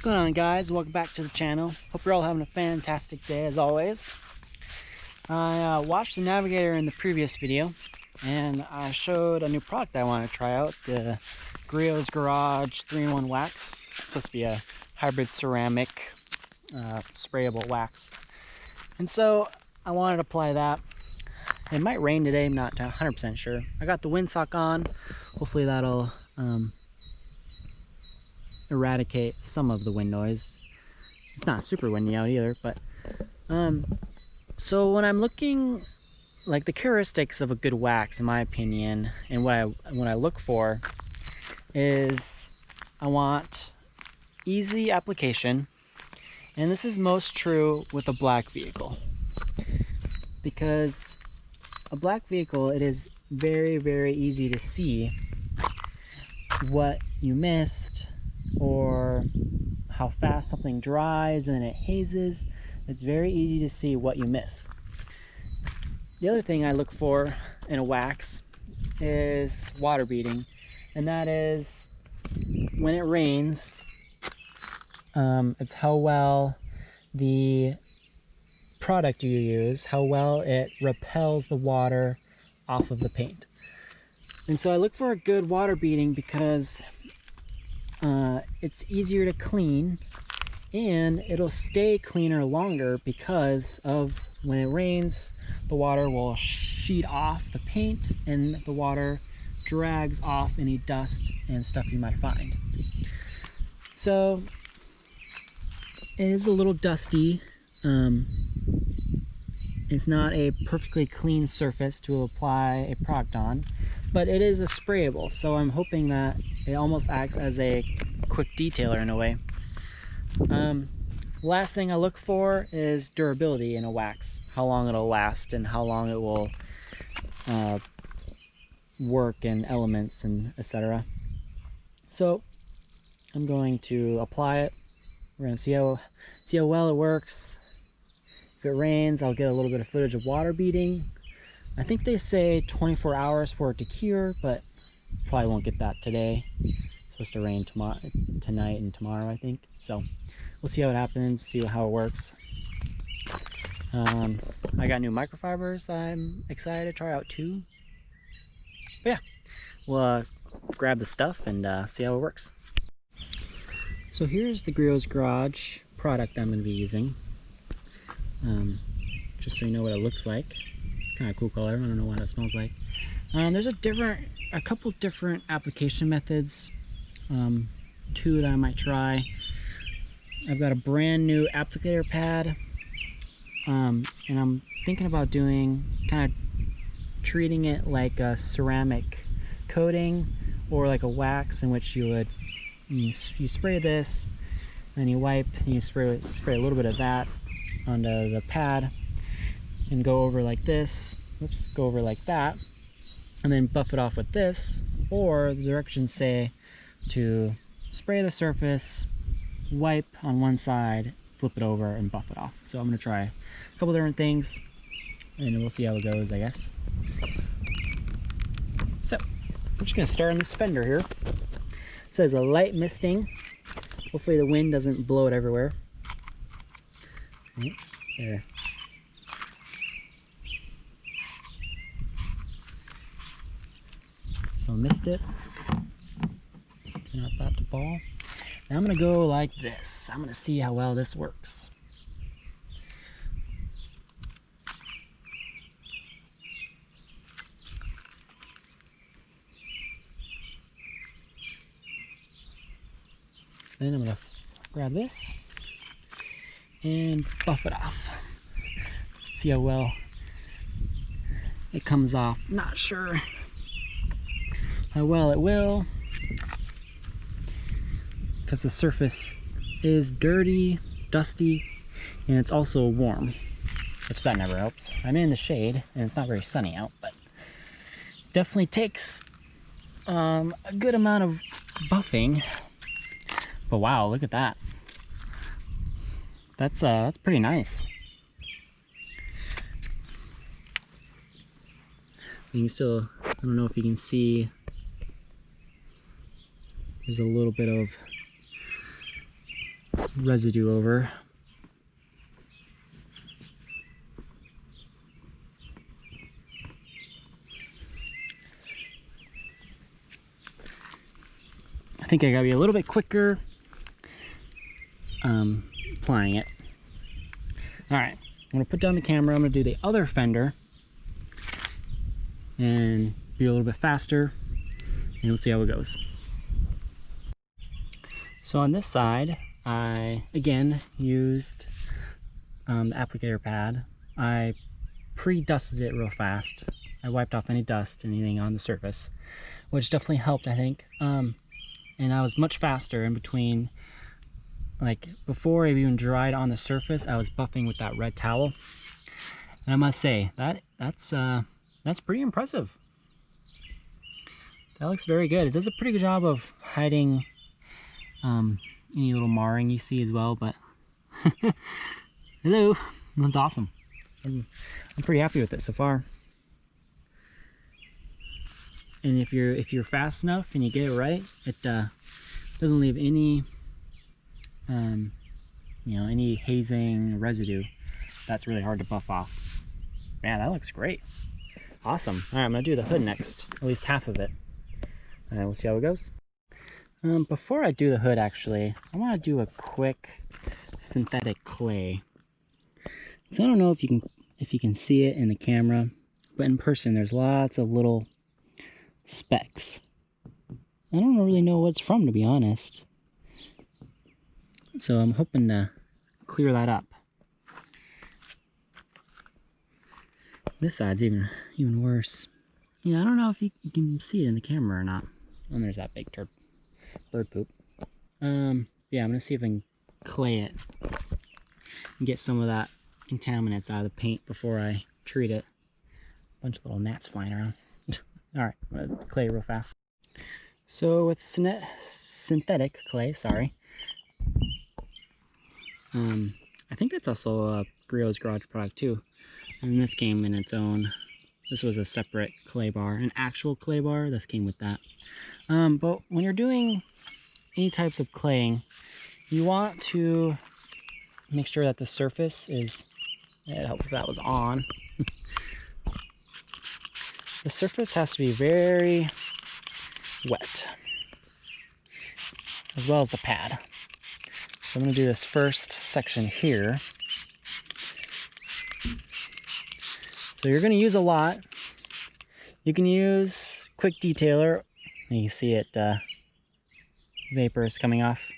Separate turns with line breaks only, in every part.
What's going on, guys? Welcome back to the channel. Hope you're all having a fantastic day as always. I watched the Navigator in the previous video and I showed a new product I want to try out, the Griots Garage 3-in-1 wax. It's supposed to be a hybrid ceramic sprayable wax, and so I wanted to apply that. It might rain today, I'm not 100% sure. I got the windsock on. Hopefully that'll eradicate some of the wind noise. It's not super windy out either, but so when I'm looking, like, the characteristics of a good wax, in my opinion, and what I look for is I want easy application, and this is most true with a black vehicle, because a black vehicle, it is very easy to see what you missed or how fast something dries and then it hazes. It's very easy to see what you miss. The other thing I look for in a wax is water beading, and that is when it rains, it's how well the product you use, how well it repels the water off of the paint. And so I look for a good water beading because it's easier to clean and it'll stay cleaner longer, because of when it rains, the water will sheet off the paint and the water drags off any dust and stuff you might find. So it is a little dusty. It's not a perfectly clean surface to apply a product on, but it is a sprayable, so I'm hoping that it almost acts as a quick detailer in a way. Last thing I look for is durability in a wax, how long it'll last and how long it will work in elements and etc. So I'm going to apply it. We're going to see how well it works. If it rains, I'll get a little bit of footage of water beading. I think they say 24 hours for it to cure, but probably won't get that today. It's supposed to rain tonight and tomorrow, I think. So we'll see how it happens, see how it works. I got new microfibers that I'm excited to try out too. But yeah, we'll grab the stuff and see how it works. So here's the Griots Garage product I'm going to be using. Just so you know what it looks like. It's kind of cool color. I don't know what it smells like. There's a couple different application methods. Two that I might try. I've got a brand new applicator pad, and I'm thinking about doing kind of treating it like a ceramic coating or like a wax, in which you spray this, then you wipe and you spray a little bit of that onto the pad and go over like this. Oops, go over like that, and then buff it off with this, or the directions say to spray the surface, wipe on one side, flip it over, and buff it off. So I'm going to try a couple different things and we'll see how it goes, I guess. So I'm just going to start on this fender here. It says a light misting. Hopefully the wind doesn't blow it everywhere. There. So missed it. Not that to ball. Now I'm gonna go like this. I'm gonna see how well this works. Then I'm gonna grab this and buff it off. See how well it comes off. Not sure how well it will, because the surface is dirty, dusty, and it's also warm, which that never helps. I'm in the shade and it's not very sunny out, but definitely takes a good amount of buffing. But wow, look at that. That's pretty nice. You can still, I don't know if you can see, there's a little bit of residue over. I think I gotta be a little bit quicker applying it. All right, I'm gonna put down the camera. I'm gonna do the other fender and be a little bit faster, and we'll see how it goes. So on this side, I again used the applicator pad. I pre-dusted it real fast. I wiped off any dust, anything on the surface, which definitely helped, I think. And I was much faster in between. Like before it even dried on the surface, I was buffing with that red towel. And I must say, that's pretty impressive. That looks very good. It does a pretty good job of hiding any little marring you see as well, but hello, that's awesome. I'm pretty happy with it so far. And if you're fast enough and you get it right, it doesn't leave any any hazing residue that's really hard to buff off. Man, that looks great. Awesome. All right, I'm gonna do the hood next, at least half of it, and we'll see how it goes. Before I do the hood, actually, I want to do a quick synthetic clay. So I don't know if you can see it in the camera, but in person there's lots of little specks. I don't really know what it's from, to be honest. So I'm hoping to clear that up. This side's even worse. Yeah, I don't know if you can see it in the camera or not. Oh, there's that big bird poop. Yeah, I'm gonna see if I can clay it and get some of that contaminants out of the paint before I treat it. Bunch of little gnats flying around. All right, I'm gonna clay real fast. So with synthetic clay, sorry. I think that's also a Griots Garage product too. And this came in its own. This was a separate clay bar, an actual clay bar. This came with that. But when you're doing any types of claying, you want to make sure that the surface is, it'd help if that was on. The surface has to be very wet, as well as the pad. So I'm going to do this first section here. So you're going to use a lot. You can use quick detailer. You can see it, vapors coming off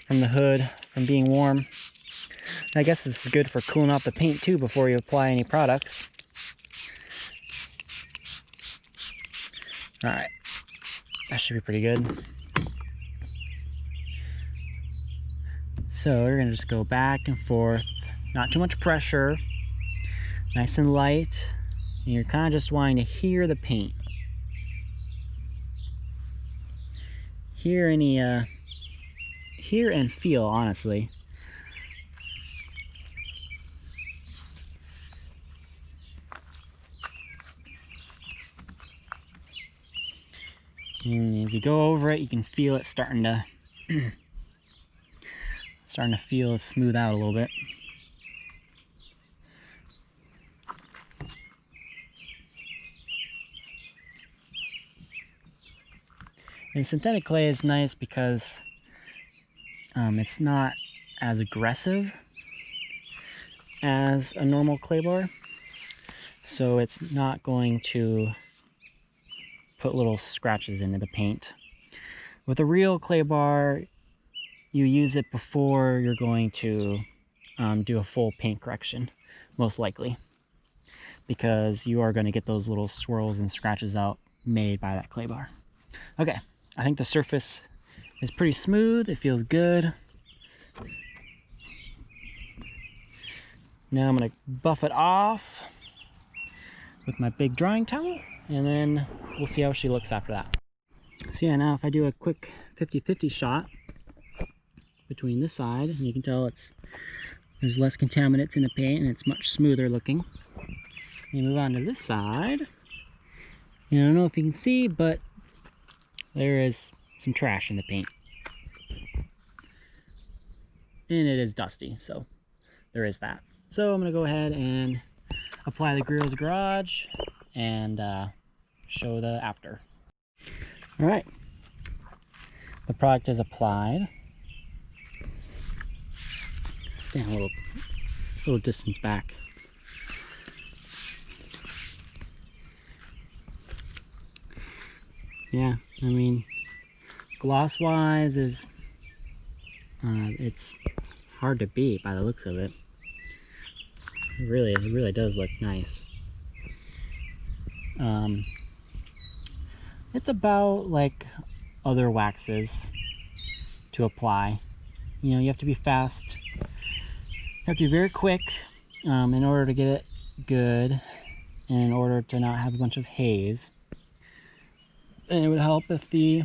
from the hood from being warm. And I guess this is good for cooling off the paint too before you apply any products. All right, that should be pretty good. So we're gonna just go back and forth, not too much pressure, nice and light, and you're kind of just wanting to hear the paint. Hear and feel, honestly. And as you go over it, you can feel it starting to feel smooth out a little bit. And synthetic clay is nice because it's not as aggressive as a normal clay bar, so it's not going to put little scratches into the paint. With a real clay bar, you use it before you're going to do a full paint correction, most likely, because you are going to get those little swirls and scratches out made by that clay bar. Okay, I think the surface is pretty smooth. It feels good. Now I'm going to buff it off with my big drying towel, and then we'll see how she looks after that. So yeah, now if I do a quick 50-50 shot between this side, and you can tell there's less contaminants in the paint and it's much smoother looking. You move on to this side, and I don't know if you can see, but there is some trash in the paint. and it is dusty, so there is that. So I'm gonna go ahead and apply the Griots Garage and show the after. All right, the product is applied. Stand a little distance back. Yeah, I mean, gloss wise is it's hard to beat by the looks of it. It really does look nice. It's about like other waxes to apply. You know, you have to be fast. You have to be very quick in order to get it good, and in order to not have a bunch of haze. And it would help if the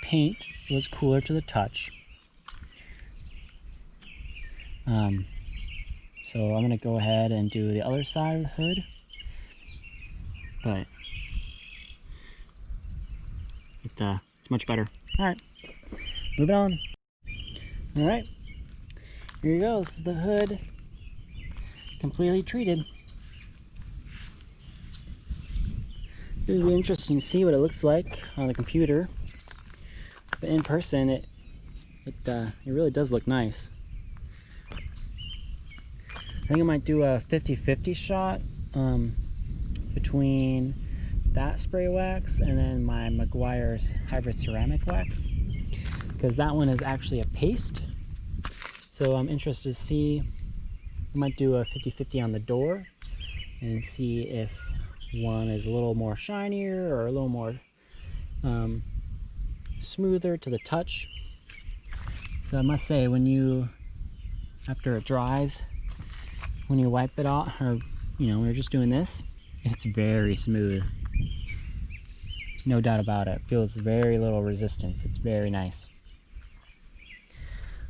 paint was cooler to the touch. So I'm gonna go ahead and do the other side of the hood, but it's much better. All right, moving on. All right, here you go. This is the hood, completely treated. It would be interesting to see what it looks like on the computer, but in person, it really does look nice. I think I might do a 50-50 shot between that spray wax and then my Meguiar's hybrid ceramic wax, because that one is actually a paste. So I'm interested to see, I might do a 50-50 on the door and see if one is a little more shinier or a little more smoother to the touch. So I must say, after it dries, when you wipe it off, or when you're just doing this, it's very smooth. No doubt about it. Feels very little resistance. It's very nice.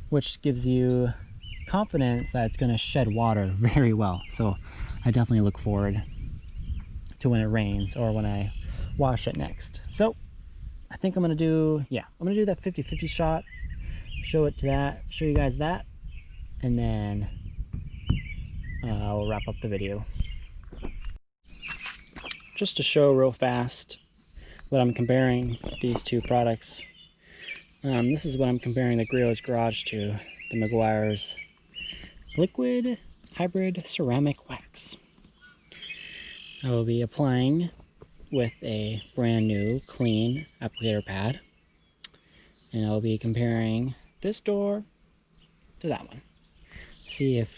Which gives you confidence that it's going to shed water very well. So I definitely look forward to when it rains or when I wash it next. So I think I'm going to do, I'm going to do that 50-50 shot, show you guys that, and then I'll wrap up the video. Just to show real fast what I'm comparing these two products. This is what I'm comparing the Griots Garage to, the Meguiar's liquid hybrid ceramic wax. I will be applying with a brand new clean applicator pad, and I'll be comparing this door to that one. See if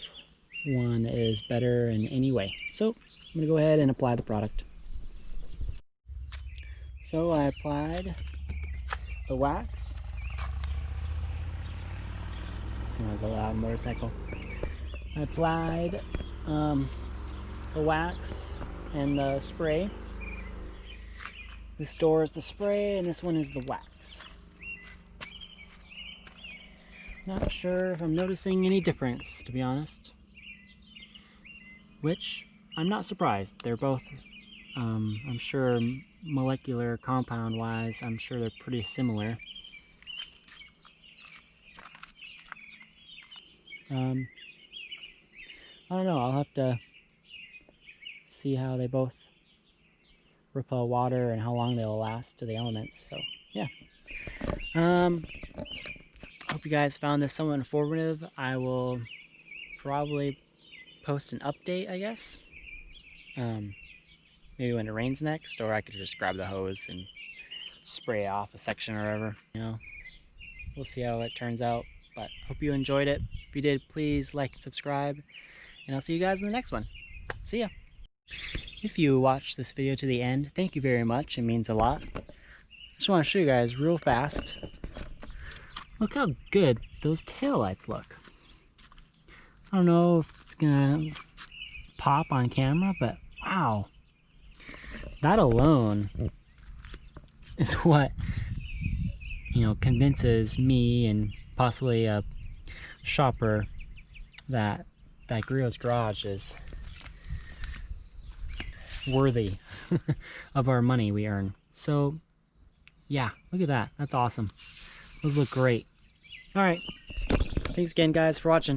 one is better in any way. So I'm gonna go ahead and apply the product. So I applied the wax. Smells a loud motorcycle. I applied the wax and the spray. This door is the spray and this one is the wax. Not sure if I'm noticing any difference, to be honest. Which, I'm not surprised. They're both, I'm sure molecular compound wise, I'm sure they're pretty similar. I don't know, I'll have to see how they both repel water and how long they'll last to the elements. So yeah, hope you guys found this somewhat informative. I will probably post an update, I guess, maybe when it rains next, or I could just grab the hose and spray off a section or whatever. We'll see how it turns out, but hope you enjoyed it. If you did, please like and subscribe, and I'll see you guys in the next one. See ya. If you watched this video to the end, thank you very much. It means a lot. I just want to show you guys real fast. Look how good those taillights look. I don't know if it's gonna pop on camera, but wow. That alone is what, convinces me and possibly a shopper that Griots Garage is worthy of our money we earn. So yeah, look at that. That's awesome. Those look great. All right. Thanks again, guys, for watching.